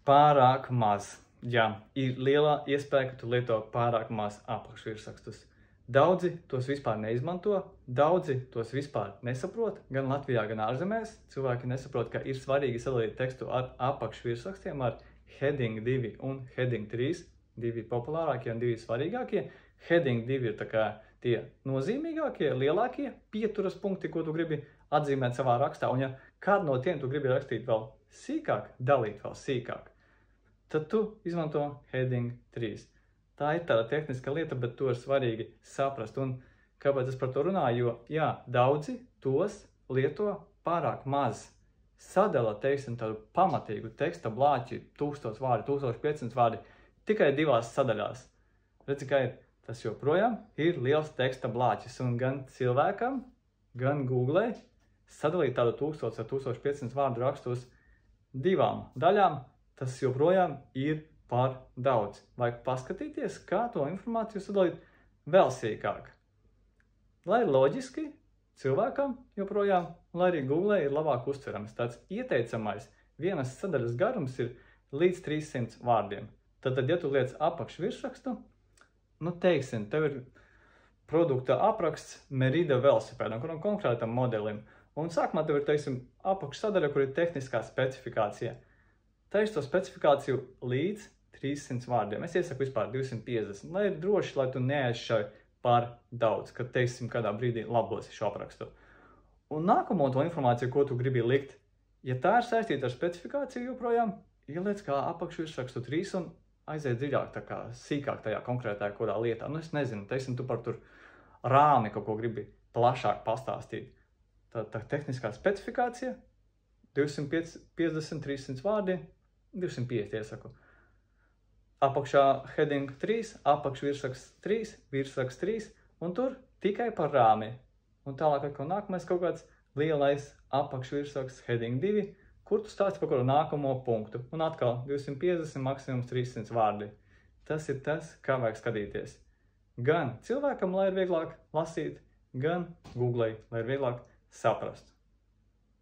Pārāk maz. Jā, ir liela iespēja, ka tu lieto pārāk maz apakšvirsrakstus. Daudzi tos vispār neizmanto, daudzi tos vispār nesaprot, gan Latvijā, gan ārzemēs. Cilvēki nesaprot, ka ir svarīgi sadalīt tekstu ar apakšvirsrakstiem, ar heading 2 un heading 3, divi populārākie un divi svarīgākie. Heading 2 ir tā kā tie nozīmīgākie, lielākie pieturas punkti, ko tu gribi atzīmēt savā rakstā, un ja kādu no tiem tu gribi rakstīt vēl sīkāk, dalīt vēl sīkāk, tad tu izmanto heading 3. Tā ir tāda tehniska lieta, bet to ir svarīgi saprast. Un kāpēc es par to runāju? Jo, jā, daudzi tos lieto pārāk maz. Sadala, teiksim, tādu pamatīgu teksta blāķi, 1000 vārdi, 1500 vārdi, tikai 2 sadaļās. Redzi, kā ir, tas joprojām ir liels teksta blāķis. Un gan cilvēkam, gan Google sadalīt tādu 1000 ar 1500 vārdu rakstu uz 2 daļām, tas joprojām ir par daudz. Vajag paskatīties, kā to informāciju sadalīt vēl sīkāk. Lai loģiski cilvēkam joprojām, lai arī Google ir labāk uztverams. Tāds ieteicamais vienas sadaļas garums ir līdz 300 vārdiem. Tad, ja tu liec apakšvirsrakstu, teiksim, tev ir produkta apraksts Merida velosipēdam, kuram konkrētam modelim. Un sākumā tev ir, teiksim, apakšsadaļa, kur ir tehniskā specifikācija. Taisi to specifikāciju līdz 300 vārdiem. Es iesaku vispār 250, lai ir droši, lai tu neaizšauj par daudz, kad, teiksim, kādā brīdī labosi šo aprakstu. Un nākamo to informāciju, ko tu gribi likt, ja tā ir saistīta ar specifikāciju joprojām, ieliec kā apakšvirsrakstu 3 un aiziet dziļāk, tā kā sīkāk tajā konkrētajā kodā lietā. Es nezinu, teiksim, tu par tur rāmi kaut ko gribi plašāk pastāstīt. Tā tehniskā specifikācija, 250, 300 vārdi, 250 iesaku. Apakšā heading 3, apakšvirsraksts 3, virsraksts 3, un tur tikai par rāmi. Un tālāk atkal nākamais kaut kāds lielais apakšvirsraksts heading 2, kur tu stāsti par kādu nākamo punktu. Un atkal 250, maksimums 300 vārdi. Tas ir tas, kā vajag skatīties. Gan cilvēkam, lai ir vieglāk lasīt, gan Google, lai ir vieglāk saprast.